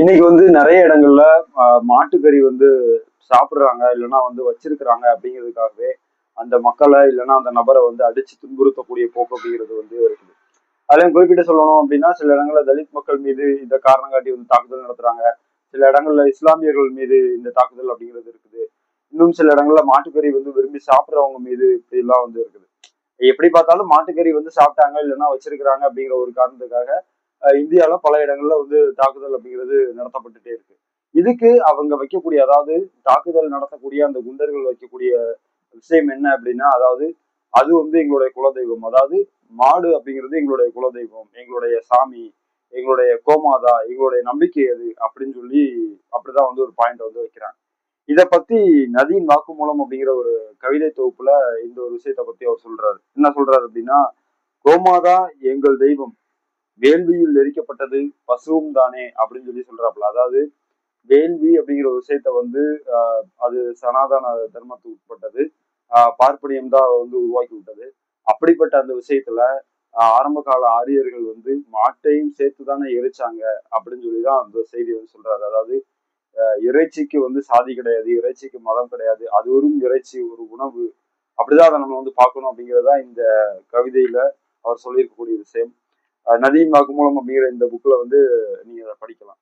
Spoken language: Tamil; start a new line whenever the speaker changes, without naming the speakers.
இன்னைக்கு நிறைய இடங்கள்ல மாட்டுக்கறி சாப்பிடுறாங்க, இல்லைன்னா வச்சிருக்கிறாங்க அப்படிங்கிறதுக்காகவே அந்த மக்களை இல்லைன்னா அந்த நபரை அடிச்சு துன்புறுத்தக்கூடிய போக்கு அப்படிங்கிறது இருக்குது. அதுலயும் குறிப்பிட்டு சொல்லணும் அப்படின்னா சில இடங்கள்ல தலித் மக்கள் மீது இந்த காரணம் காட்டி தாக்குதல் நடத்துறாங்க. சில இடங்கள்ல இஸ்லாமியர்கள் மீது இந்த தாக்குதல் அப்படிங்கிறது இருக்குது. இன்னும் சில இடங்கள்ல மாட்டுக்கறி விரும்பி சாப்பிடுறவங்க மீது இப்படி எல்லாம் இருக்குது. எப்படி பார்த்தாலும் மாட்டுக்கறி சாப்பிட்டாங்க இல்லைன்னா வச்சிருக்கிறாங்க அப்படிங்கிற ஒரு காரணத்துக்காக இந்தியால பல இடங்கள்ல தாக்குதல் அப்படிங்கிறது நடத்தப்பட்டுட்டே இருக்கு. இதுக்கு அவங்க வைக்கக்கூடிய, அதாவது தாக்குதல் நடத்தக்கூடிய அந்த குண்டர்கள் வைக்கக்கூடிய விஷயம் என்ன அப்படின்னா, அதாவது அது எங்களுடைய குலதெய்வம், அதாவது மாடு அப்படிங்கிறது எங்களுடைய குலதெய்வம், எங்களுடைய சாமி, எங்களுடைய கோமாதா, எங்களுடைய நம்பிக்கை அது அப்படின்னு சொல்லி அப்படிதான் ஒரு பாயிண்ட் வைக்கிறாங்க. இத பத்தி நதீன் வாக்குமூலம் அப்படிங்கிற ஒரு கவிதை தொகுப்புல இந்த ஒரு விஷயத்த பத்தி அவர் சொல்றாரு. என்ன சொல்றாரு அப்படின்னா, கோமாதா எங்கள் தெய்வம், வேள்வியில் எரிக்கப்பட்டது பசுவும் தானே அப்படின்னு சொல்லி சொல்றாப்புல. அதாவது வேள்வி அப்படிங்கிற ஒரு விஷயத்த அது சனாதன தர்மத்துக்கு உட்பட்டது. பார்ப்பனியம் தான் உருவாக்கி விட்டது. அப்படிப்பட்ட அந்த விஷயத்துல ஆரம்ப கால ஆரியர்கள் மாட்டையும் சேர்த்துதானே எரிச்சாங்க அப்படின்னு சொல்லிதான் அந்த செய்தி சொல்றாரு. அதாவது இறைச்சிக்கு சாதி கிடையாது, இறைச்சிக்கு மதம் கிடையாது, அது ஒரு இறைச்சி, ஒரு உணவு, அப்படிதான் அதை நம்ம பார்க்கணும் அப்படிங்கிறதா இந்த கவிதையில அவர் சொல்லியிருக்கக்கூடிய விஷயம். நதீம் வாக்குமூலம் அப்படிங்கிற இந்த புக்ல நீங்க அதை படிக்கலாம்.